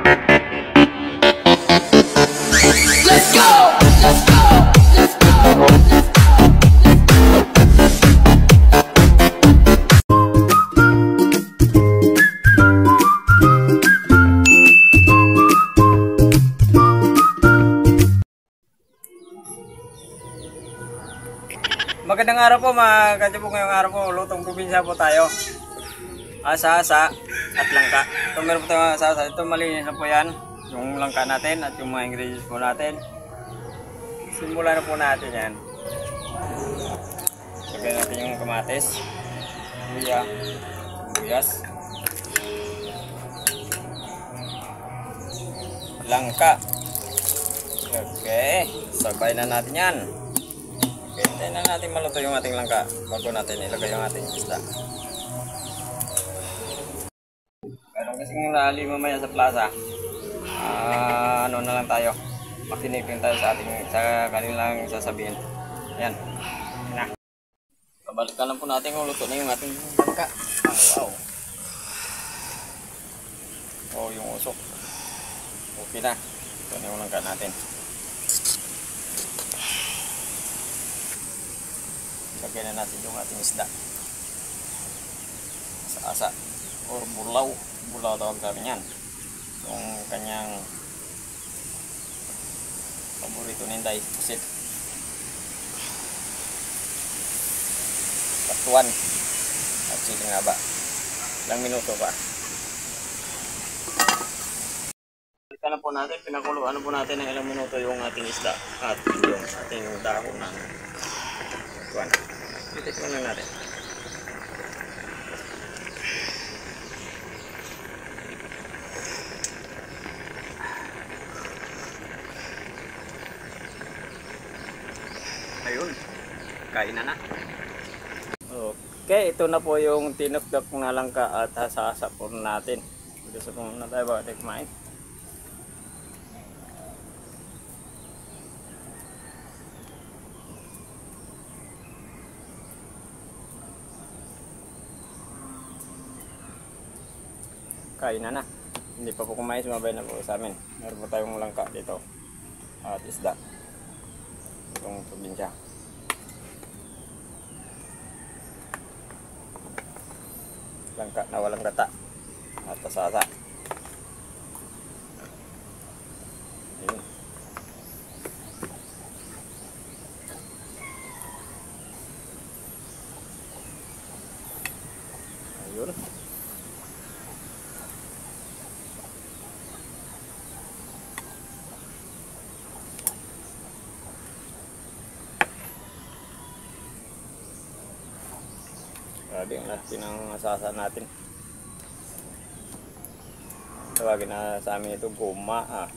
Let's go! Let's go! Let's go! Magandang araw po mga kachibok. Ngayong araw po, lutong probinsya po tayo. Asa-asa at langka. Ito meron po tayo asa-asa. Ito malinis na po yan. Yung langka natin at yung mga ingredients po natin. Simulan na po natin yan. Lagyan natin yung kamatis, luya, sibuyas, langka. Okay, sabay na natin yan. Hintayin na natin maluto yung ating langka bago natin ilagay yung ating isda. Meron kasing rally mamaya sa plaza. Ano na lang tayo, makinig din tayo sa kanilang sasabihin. Yan na. Pabalikan lang po natin kung luto na yung ating langka. Wow. Oh, yung usok okay na. Ito na yung langka natin. Lagyan na natin yung ating isda. Asa-asa or bulaw. Bulaw tawag namin yan. Yung kanyang paborito ni Inday, pusit. Patuan at siling haba. Ilang minuto pa. Balikan na po natin, pinakuluan po natin ng ilang minuto yung ating isda at yung ating dahon ng patuan. Titikman lang natin. Ayun, kain na. Okay, ito na po yung tinukdak na langka at hasa-hasa po natin. Gusto po na tayo ba tikmain? Kain na. Hindi pa po kumain, sumabay na po sa amin. Meron po tayong langka dito at isda itong probinsya. Langka na walang gata at asasa. Ayun. Ayun. Grabe natin ang asasa natin. Tawagin na sa amin ito goma.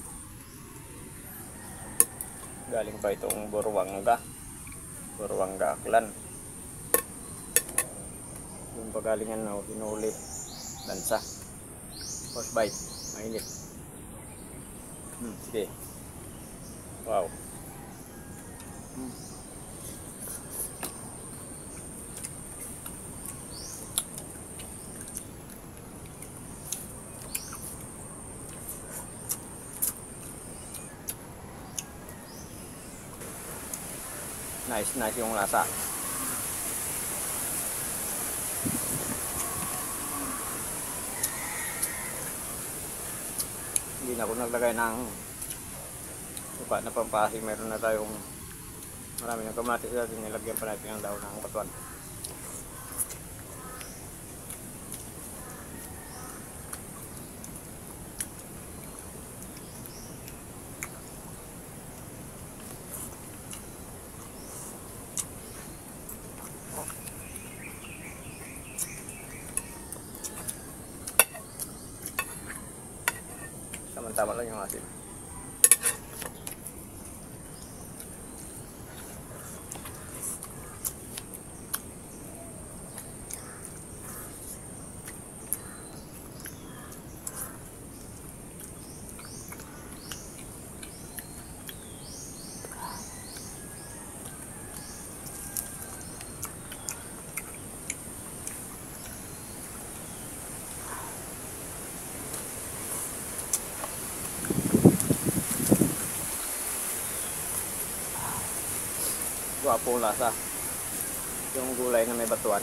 Galing pa itong Buruanga Aklan. Yung pagalingan na hinuli. Lansa. Horse bite. Mainit. Sige. Wow. Nice yung lasa. Hindi na ako naglagay ng suka na pampasi. Meron na tayong marami ng kamatis natin. Nilagyan pa natin ang daon ng patuan. Tama lang yung asin. Gwapong lasa. Yung gulay na may batuan.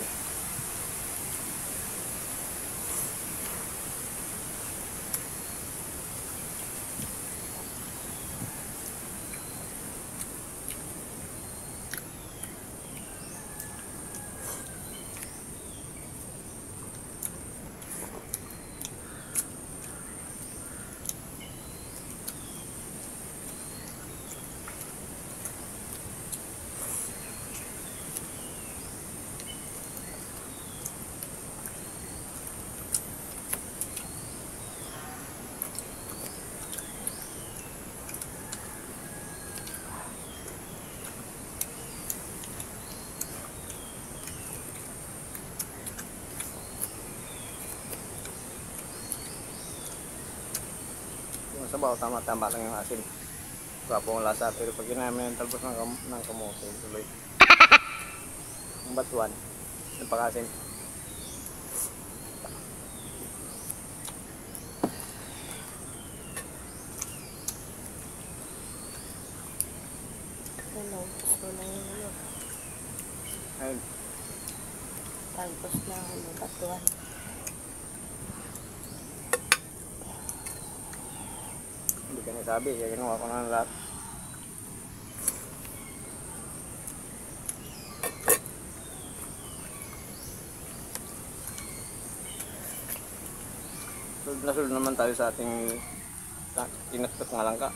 Yung sabaw, tama-tama lang yung asin. Gwapong lasa, pero pag ginamit ng talbos ng kamote, tuloy. Ang batuan, ng pag-asin. Ano, gusto na yung ano. Ayun, Talbos na ano, batuan. hindi ka nasabi, kaya ginawa ko na lahat. Sulod na sulod naman tayo sa ating tinatot nga lang ka.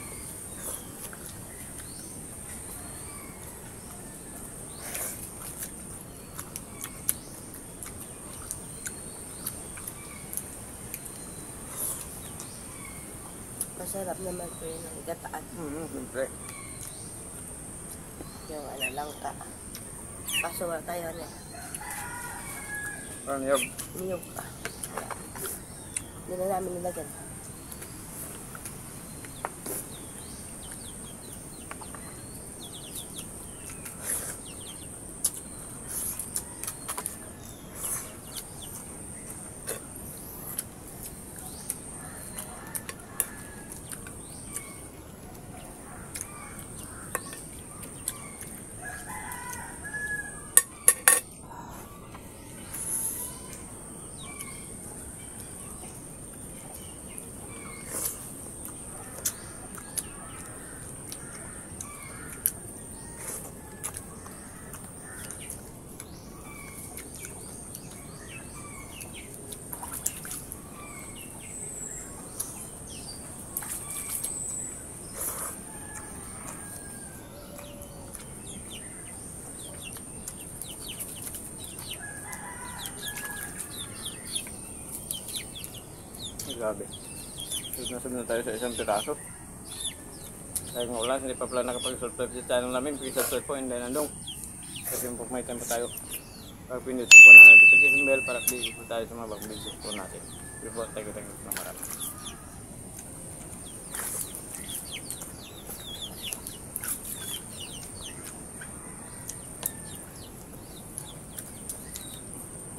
Masarap naman po yun ang gataan. Siyempre. Yung ano lang ka. Kaso wala tayo ano. Parang yun. Niyog ka. Hindi na namin nilagyan. Grabe. Sunod na tayo sa isang piraso. Dahil nga ulan, hindi pa pala nakapag-subscribe tayo ng lamin. Pag-subscribe po, hindi nandong. Kasi yung may time pa tayo. Pag pinutin po na notification bell para update po tayo sa mga bagong videos po natin. Before tayo ng marami.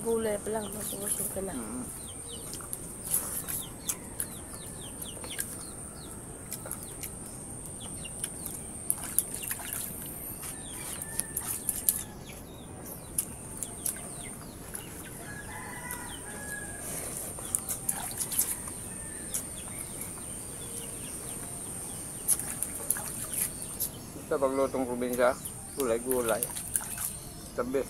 Gulay pa lang, masubusog ka na. Sa paglutong probinsya, gulay-gulay. Tabi.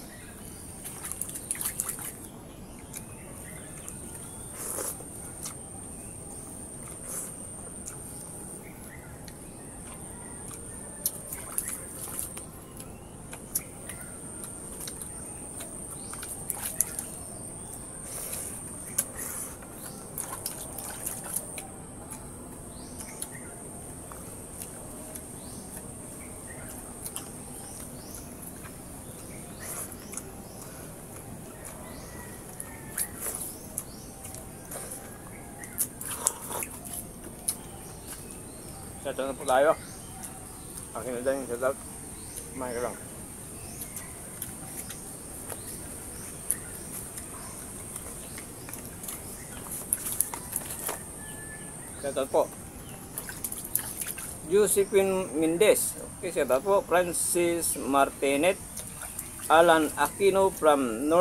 Ito na po tayo. Akin na din yung shout out. Kumain ka lang. Shout out po. Josephine Mendez. Okay, shout out po. Francis Martinet. Alan Aquino from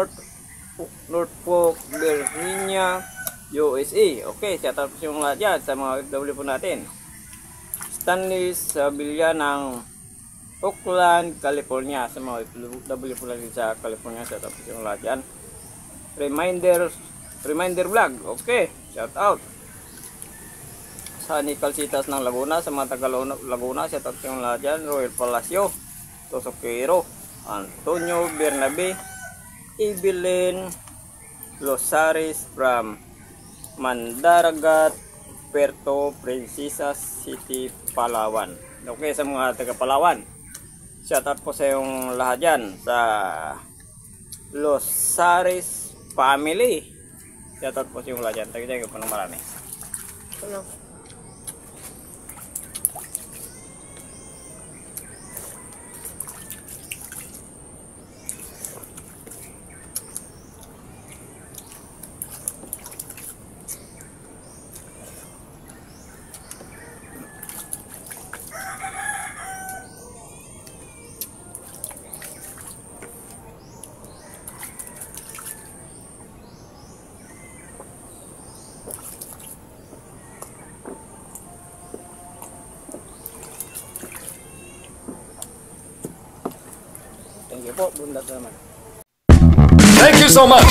Norfolk, Virginia, USA. Okay, shout out po yung lahat yan sa mga OFW po natin. Stanley Sabilla ng Oakland, California. Sa mga OFW po natin sa California, shout out po yung lahat yan. Reminder vlog. Okay, shout out. Sa Calcitas ng Laguna, sa mga taga Laguna, shout out po yung lahat yan. Royal Palacio, Tosoquero, Antonio Bernabe, Evelyn Losares from Mandaragat, Puerto Princesa City, Palawan. Okay, sa mga taga Palawan, shout out po sa yung lahat yan sa Losares family. Shout out po sa yung lahat yan. Thank you po ng marami. Ano? Thank you po, bundat naman. Thank you so much.